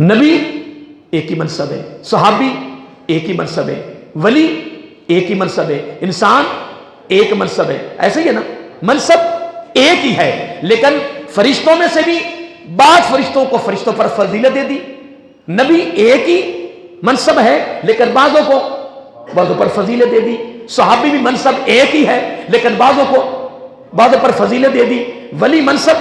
نبی ایک ہی منصب ہے، صحابی ایک ہی منصب ہے، ولی ایک ہی منصب ہے، انسان ایک منصب ہے، ایسے ہی ہے نا، منصب ایک ہی ہے، لیکن فرشتوں میں سے بھی بعض فرشتوں کو فرشتوں پر فضیلت دے دی۔ نبی ایک ہی منصب ہے لیکن بعضوں پر فضیلت دے دی، صحابی بھی منصب ایک ہی ہے لیکن بعضوں پر فضیلت دے دی، ولی منصب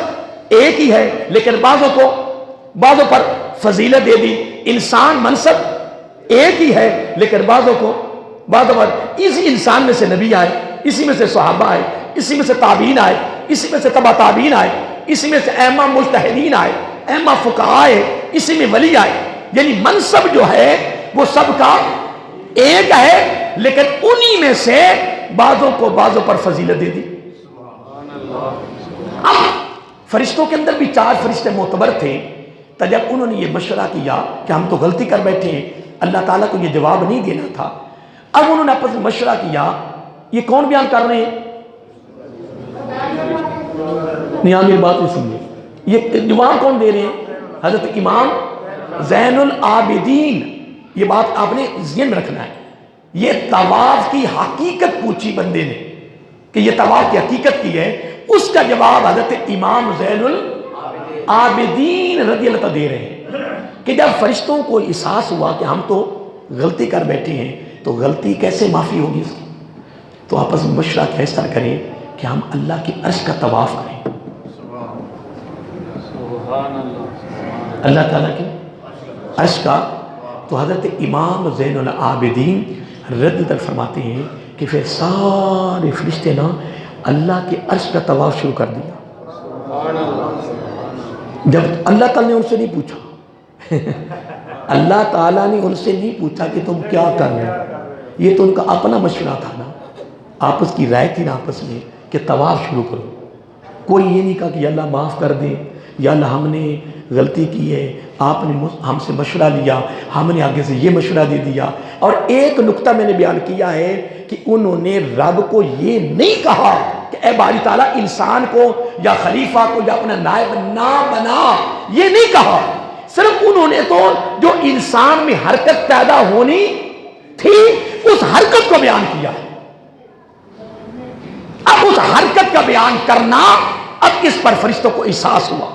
ایک ہی ہے لیکن بعضوں پر فضیلت دے دی، انسان منصب ایک ہی ہے لیکن بعضوں پر، اسی انسان میں سے نبی آئے، اسی میں سے صحابہ آئے، اسی میں سے تابعین آئے، اسی میں سے تبع تابعین آئے، اسی میں سے ائمہ مجتہدین آئے، ائمہ فقہاء آئے، اسی میں ولی آئے، یعنی منصب جو ہے وہ سب کا ایک ہے لیکن انہی میں سے بعضوں پر فضیلت دے دی۔ اب فرشتوں کے اندر بھی 4 فرشتے معتبر تھے، تو جب انہوں نے یہ مشورہ کیا کہ ہم تو غلطی کر بیٹھے ہیں، اللہ تعالیٰ کو یہ جواب نہیں دینا تھا، اب انہوں نے آپس میں مشورہ کیا، یہ کون بیان کر رہے ہیں؟ نہیں آپ میری بات نہیں سنیے، یہ جواب کون دے رہے ہیں؟ حضرت امام زین العابدین۔ یہ بات آپ نے ذہن میں رکھنا ہے، یہ طواف کی حقیقت پوچھی بندے نے کہ یہ طواف کی حقیقت کی ہے، اس کا جواب حضرت امام زین العابدین رضی اللہ عنہ دے رہے ہیں کہ جب فرشتوں کو احساس ہوا کہ ہم تو غلطی کر بیٹھے ہیں تو غلطی کیسے معافی ہوگی اس کی، تو آپس میں مشورہ کیسا کریں کہ ہم اللہ کی عرش کا طواف کریں، اللہ تعالیٰ کی عرش کا۔ تو حضرت امام زین العابدین رضی اللہ عنہ فرماتے ہیں کہ پھر سارے فرشتے نا اللہ کے عرش کا طواف شروع کر دیا۔ جب اللہ تعالیٰ نے ان سے نہیں پوچھا اللہ تعالیٰ نے ان سے نہیں پوچھا کہ تم کیا کر رہے ہو، یہ تو ان کا اپنا مشورہ تھا نا، آپس کی رائے تھی نا آپس میں کہ طواف شروع کرو، کوئی یہ نہیں کہا کہ یا اللہ معاف کر دے، یا اللہ ہم نے غلطی کی ہے، آپ نے ہم سے مشورہ لیا، ہم نے آگے سے یہ مشورہ دے دیا۔ اور ایک نقطہ میں نے بیان کیا ہے کہ انہوں نے رب کو یہ نہیں کہا کہ اے باری تعالیٰ انسان کو یا خلیفہ کو یا اپنا نائب نہ بنا، یہ نہیں کہا، صرف انہوں نے تو جو انسان میں حرکت پیدا ہونی تھی اس حرکت کو بیان کیا۔ اب اس حرکت کا بیان کرنا، اب اس پر فرشتوں کو احساس ہوا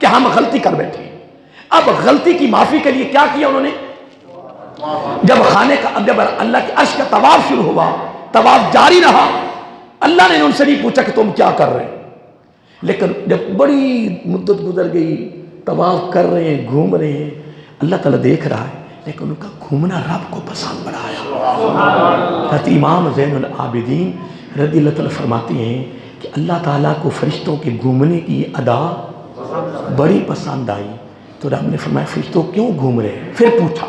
کہ ہم غلطی کر بیٹھے ہیں۔ اب غلطی کی معافی کے لیے کیا کیا انہوں نے؟ جب اللہ کے عرش کا طواف شروع ہوا، طواف جاری رہا، اللہ نے ان سے نہیں پوچھا کہ تم کیا کر رہے ہیں، لیکن جب بڑی مدت گزر گئی، طواف کر رہے ہیں، گھوم رہے ہیں، اللہ تعالیٰ دیکھ رہا ہے، لیکن ان کا گھومنا رب کو پسند بڑا آیا۔ حضرت امام زین العابدین رضی اللہ عنہ فرماتے ہیں کہ اللہ تعالیٰ کو فرشتوں کے گھومنے کی ادا بڑی پسند آئی، تو رب نے فرمایا فرشتوں کیوں گھوم رہے ہیں؟ پھر پوچھا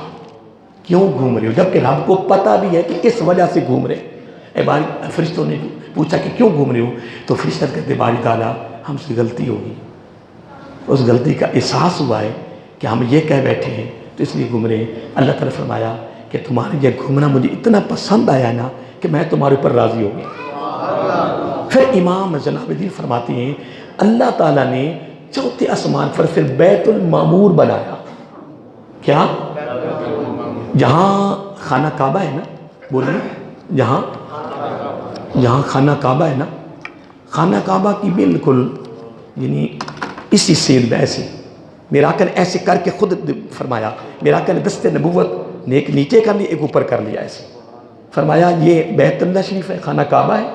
کیوں گھوم رہے ہو، جبکہ رب کو پتہ بھی ہے کہ کس وجہ سے گھوم رہے ہیں۔ فرشتوں نے پوچھا کہ کیوں گھوم رہے ہو، تو فرشتہ کہتے باری تعالیٰ ہم سے غلطی ہوگی، اس غلطی کا احساس ہوا ہے کہ ہم یہ کہہ بیٹھے ہیں تو اس لیے گھوم رہے ہیں۔ اللہ تعالیٰ فرمایا کہ تمہارے یہ گھومنا مجھے اتنا پسند آیا نا کہ میں تمہارے اوپر راضی ہو گیا۔ پھر امام زین العابدین فرماتے ہیں اللہ تعالیٰ نے چوتھے آسمان پر پھر بیت المعمور بنایا۔ کیا؟ جہاں خانہ کعبہ ہے نا، بولیے، جہاں خانہ کعبہ ہے نا، خانہ کعبہ کی بالکل یعنی اسی سیل میں ایسے میرا آقا نے ایسے کر کے خود فرمایا، میرا آقا نے دست نبوت نے ایک نیچے کر لیا، ایک اوپر کر لیا، ایسے فرمایا یہ بیت اللہ شریف ہے، خانہ کعبہ ہے،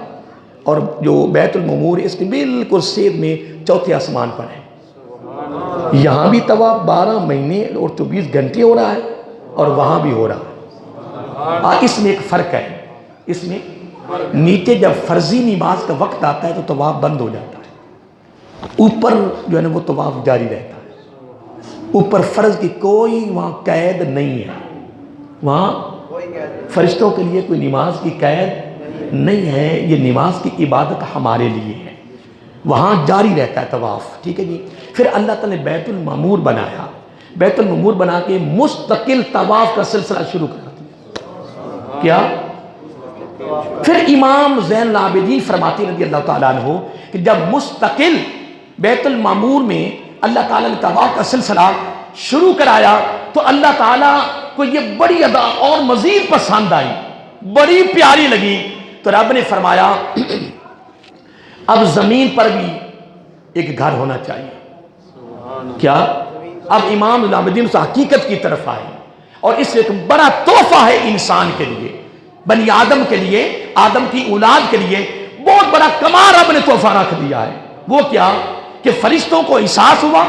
اور جو بیت المعمور اس کے بالکل سیل میں چوتھے آسمان پر ہے۔ یہاں بھی طواف 12 مہینے اور 24 گھنٹے ہو رہا ہے اور وہاں بھی ہو رہا ہے۔ اس میں ایک فرق ہے، اس میں نیچے جب فرضی نماز کا وقت آتا ہے تو طواف بند ہو جاتا ہے، اوپر جو ہے نا وہ طواف جاری رہتا ہے۔ اوپر فرض کی کوئی وہاں قید نہیں ہے، وہاں فرشتوں کے لیے کوئی نماز کی قید نہیں ہے، یہ نماز کی عبادت ہمارے لیے ہے، وہاں جاری رہتا ہے طواف، ٹھیک ہے جی۔ پھر اللہ تعالیٰ نے بیت المعمور بنایا، بیت المعمور بنا کے مستقل طواف کا سلسلہ شروع کر دیا۔ کیا؟ پھر امام زین العابدین فرماتے رضی اللہ تعالیٰ عنہ کہ جب مستقل بیت المعمور میں اللہ تعالیٰ نے طواف کا سلسلہ شروع کرایا تو اللہ تعالیٰ کو یہ بڑی ادا اور مزید پسند آئی، بڑی پیاری لگی، تو رب نے فرمایا اب زمین پر بھی ایک گھر ہونا چاہیے۔ کیا؟ اب امام العابدین اس حقیقت کی طرف آئے، اور اس ایک بڑا تحفہ ہے انسان کے لیے، بنی آدم کے لیے، آدم کی اولاد کے لیے بہت بڑا کمال رب نے تحفہ رکھ دیا ہے۔ وہ کیا کہ فرشتوں کو احساس ہوا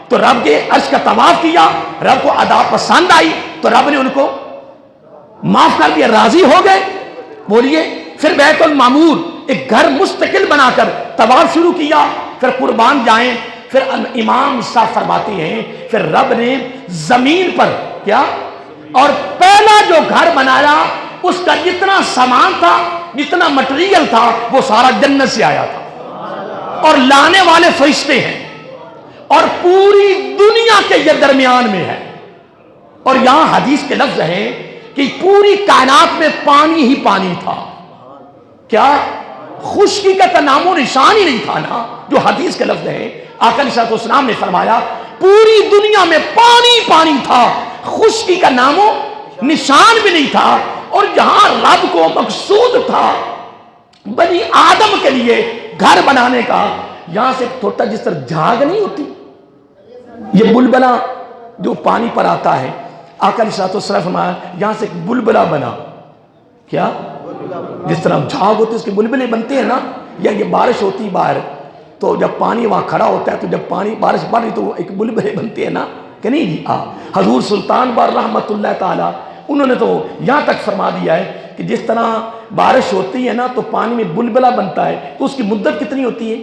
تو رب کے عرش کا طواف کیا، رب کو ادا پسند آئی تو رب نے ان کو معاف کر دیا، راضی ہو گئے۔ بولیے، پھر بیت المعمور ایک گھر مستقل بنا کر طواف شروع کیا، پھر قربان جائیں، پھر امام صاحب فرماتے ہیں پھر رب نے زمین پر کیا، اور پہلا جو گھر بنایا اس کا جتنا سامان تھا، جتنا مٹیریل تھا، وہ سارا جنت سے آیا تھا، اور لانے والے فرشتے ہیں، اور پوری دنیا کے یہ درمیان میں ہے۔ اور یہاں حدیث کے لفظ ہیں کہ پوری کائنات میں پانی ہی پانی تھا۔ کیا خشکی کا تو نام و نشان ہی نہیں تھا نا، جو حدیث کے لفظ ہے۔ آقا علیہ السلام نے فرمایا پوری دنیا میں پانی پانی تھا، خشکی کا نام و نشان بھی نہیں تھا، اور جہاں رب کو مقصود تھا بنی آدم کے لیے گھر بنانے کا، یہاں سے چھوٹا جس طرح جھاگ نہیں ہوتی، یہ بلبلا جو پانی پر آتا ہے، آقا علیہ السلام فرمایا یہاں سے ایک بلبلا بنا۔ کیا؟ جس طرح جھاگ ہوتی ہے اس کے بلبلے بنتے ہیں نا، یا یہ بارش ہوتی باہر تو جب پانی وہاں کھڑا ہوتا ہے تو جب پانی بارش بڑھ رہی تو وہ ایک بلبلے بنتے ہیں نا، کہ نہیں جی؟ حضور سلطان بار رحمت اللہ تعالی انہوں نے تو یہاں تک فرما دیا ہے کہ جس طرح بارش ہوتی ہے نا تو پانی میں بلبلا بنتا ہے تو اس کی مدت کتنی ہوتی ہے؟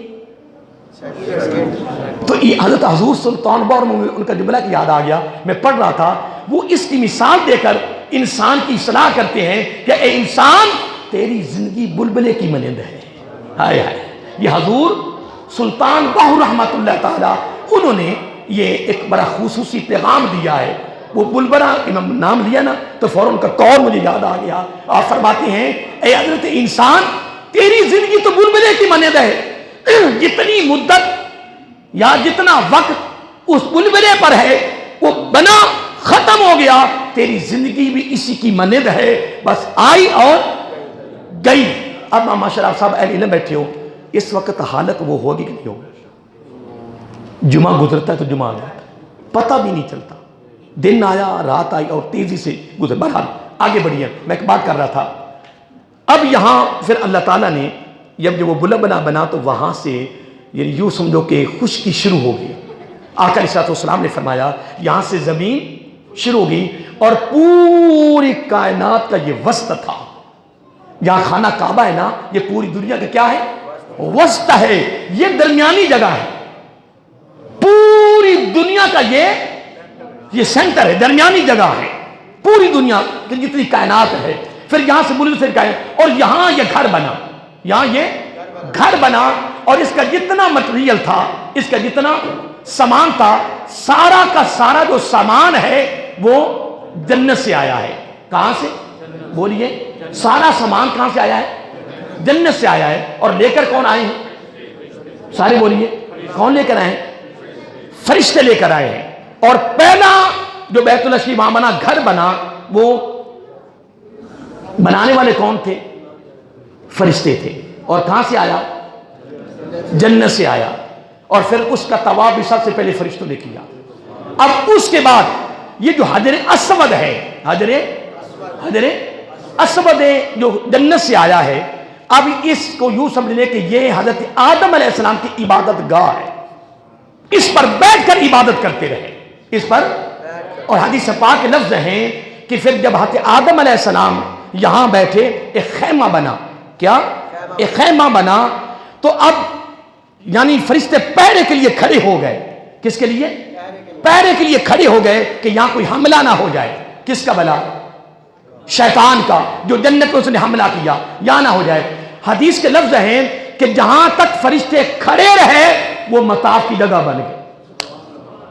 تو یہ حضرت حضور سلطان بار ان کا جملہ کی یاد آ گیا، میں پڑھ رہا تھا، وہ اس کی مثال دے کر انسان کی اصلاح کرتے ہیں کہ اے انسان تیری زندگی بلبلے کی مانند ہے۔ ہائے ہائے، یہ حضور سلطان باہو رحمت اللہ تعالی انہوں نے یہ ایک بڑا خصوصی پیغام دیا ہے۔ وہ بلبلا نام لیا نا تو فوراً ان کا قول مجھے یاد آ گیا۔ آپ فرماتے ہیں اے حضرت انسان تیری زندگی تو بلبلے کی مانند ہے، جتنی مدت یا جتنا وقت اس بلبلے پر ہے وہ بنا ختم ہو گیا، تیری زندگی بھی اسی کی مانند ہے، بس آئی اور گئی۔ اب ماما شراف صاحب اہل علم بیٹھے ہو، اس وقت حالت وہ ہوگی کہ نہیں ہوگی؟ جمعہ گزرتا ہے تو جمعہ آ جاتا ہے، پتہ بھی نہیں چلتا، دن آیا رات آئی اور تیزی سے گزر۔ بہرحال آگے بڑھیے، میں ایک بات کر رہا تھا، اب یہاں پھر اللہ تعالیٰ نے جب وہ بلبلا بنا تو وہاں سے یعنی یوں سمجھو کہ خشکی شروع ہوگی۔ آقا علیہ السلام نے فرمایا یہاں سے زمین شروع ہوگی، اور پوری کائنات کا یہ وسط تھا، یہاں خانہ کعبہ ہے نا، یہ پوری دنیا کا کیا ہے؟ وسط ہے، یہ درمیانی جگہ ہے، پوری دنیا کا یہ سینٹر ہے، درمیانی جگہ ہے، پوری دنیا کی جتنی کائنات ہے۔ پھر یہاں سے بلند سے کائنات، اور یہاں یہ گھر بنا، یہاں یہ گھر بنا، اور اس کا جتنا مٹیریل تھا، اس کا جتنا سامان تھا، سارا کا سارا جو سامان ہے وہ جنت سے آیا ہے۔ کہاں سے؟ بولیے، سارا سامان کہاں سے آیا ہے؟ جنت سے آیا ہے۔ اور لے کر کون آئے ہیں؟ سارے بولیے، کون لے کر آئے ہیں؟ فرشتے لے کر آئے ہیں۔ اور پہلا جو بیت اللہ شریف وہاں بنا، گھر بنا، وہ بنانے والے کون تھے؟ فرشتے تھے۔ اور کہاں سے آیا؟ جنت سے آیا۔ اور پھر اس کا طواف بھی سب سے پہلے فرشتوں نے کیا۔ اب اس کے بعد یہ جو حجر اسود ہے، حجر اسود جو جنت سے آیا ہے، اب اس کو یوں سمجھ لیں کہ یہ حضرت آدم علیہ السلام کی عبادت گاہ ہے، اس پر بیٹھ کر عبادت کرتے رہے، اس پر۔ اور حدیث پاک کے لفظ ہیں کہ پھر جب حضرت آدم علیہ السلام یہاں بیٹھے ایک خیمہ بنا۔ کیا؟ ایک خیمہ بنا، تو اب یعنی فرشتے پہرے کے لیے کھڑے ہو گئے۔ کس کے لیے؟ پہرے کے لیے کھڑے ہو گئے کہ یہاں کوئی حملہ نہ ہو جائے۔ کس کا بلا؟ شیطان کا، جو جنت میں اس نے حملہ کیا، یہاں نہ ہو جائے۔ حدیث کے لفظ ہیں کہ جہاں تک فرشتے کھڑے رہے وہ مطاف کی جگہ بن گئے۔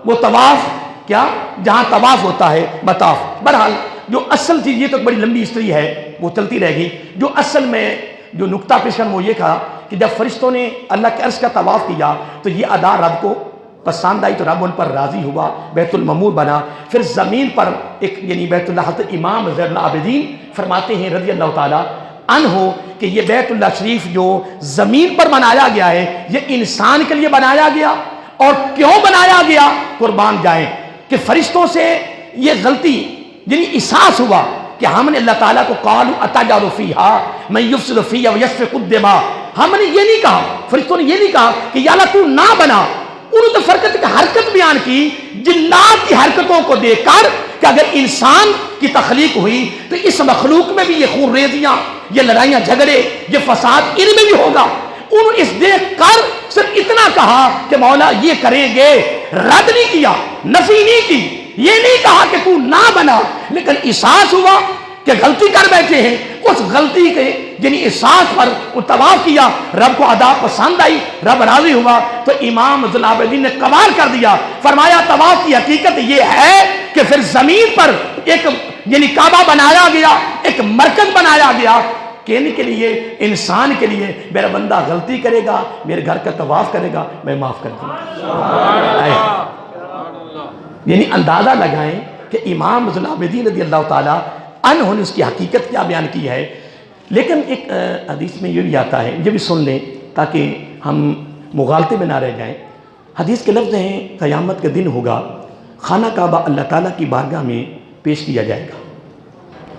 وہ طواف، کیا؟ جہاں طواف ہوتا ہے مطاف۔ بہرحال جو اصل چیز، یہ تو بڑی لمبی ہسٹری ہے، وہ چلتی رہے گی۔ جو اصل میں جو نقطہ پیش کرنا وہ یہ تھا کہ جب فرشتوں نے اللہ کے عرش کا طواف کیا تو یہ ادا رب کو پسند آئی تو رب ان پر راضی ہوا، بیت المعمور بنا۔ پھر زمین پر ایک یعنی بیت اللہ، حضرت امام زین العابدین فرماتے ہیں رضی اللہ تعالیٰ عنہ کہ یہ بیت اللہ شریف جو زمین پر بنایا گیا ہے یہ انسان کے لیے بنایا گیا، اور کیوں بنایا گیا قربان جائیں کہ فرشتوں سے یہ غلطی یعنی احساس ہوا کہ ہم نے اللہ تعالیٰ کو قالوا اتجعل فیہا من یفسد فیہا ویسفک الدماء، ہم نے یہ نہیں کہا، فرشتوں نے یہ نہیں کہا کہ یا اللہ تو نہ بنا۔ انہوں نے فرقت کی حرکت بیان کی جنات کی حرکتوں کو دیکھ کر کہ اگر انسان کی تخلیق ہوئی تو اس مخلوق میں بھی یہ خون ریزیاں، یہ لڑائیاں جھگڑے، یہ فساد ان میں بھی ہوگا۔ انہوں نے اس دیکھ کر صرف اتنا کہا کہ مولا یہ کریں گے، رد نہیں کیا، نفی نہیں کی، یہ نہیں کہا کہ تو نہ بنا، لیکن احساس ہوا کہ غلطی کر بیٹھے ہیں، اس غلطی کے یعنی احساس پر وہ طواف کیا، رب کو ادا پسند آئی، رب راضی ہوا، تو امام زین العابدین نے قمار کر دیا، فرمایا طواف کی حقیقت یہ ہے کہ پھر زمین پر ایک یعنی کعبہ بنایا گیا، ایک مرکز بنایا گیا، کہنے کے لیے انسان کے لیے میرا بندہ غلطی کرے گا، میرے گھر کا طواف کرے گا، میں معاف کر دوں گا۔ یعنی اندازہ لگائیں کہ امام زین العابدین رضی اللہ تعالیٰ عنہ نے اس کی حقیقت کیا بیان کی ہے۔ لیکن ایک حدیث میں یہ بھی آتا ہے، یہ بھی سن لیں تاکہ ہم مغالطے میں نہ رہ جائیں۔ حدیث کے لفظ ہیں قیامت کے دن ہوگا، خانہ کعبہ اللہ تعالیٰ کی بارگاہ میں پیش کیا جائے گا۔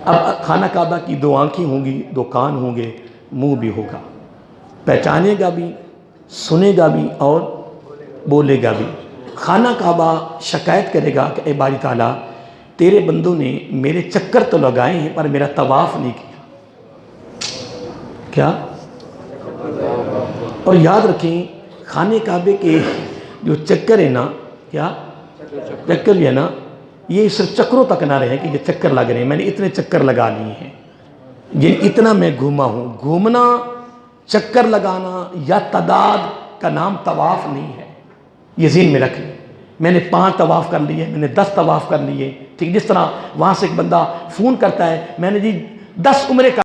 اب خانہ کعبہ کی 2 آنکھیں ہوں گی، 2 کان ہوں گے، منہ بھی ہوگا، پہچانے گا بھی، سنے گا بھی اور بولے گا بھی۔ خانہ کعبہ شکایت کرے گا کہ اے باری تعالیٰ تیرے بندوں نے میرے چکر تو لگائے ہیں پر میرا طواف نہیں کیا۔ کیا؟ اور یاد رکھیں خانہ کعبے کے جو چکر ہے نا، کیا چکر ہے نا، یہ صرف چکروں تک نہ رہے کہ یہ چکر لگ رہے ہیں، میں نے اتنے چکر لگا لیے ہیں، یہ اتنا میں گھوما ہوں۔ گھومنا، چکر لگانا یا تعداد کا نام طواف نہیں ہے، یہ ذہن میں رکھ لیں۔ میں نے 5 طواف کر لیے، میں نے 10 طواف کر لیے، ٹھیک، جس طرح وہاں سے ایک بندہ فون کرتا ہے میں نے جی 10 عمرے کا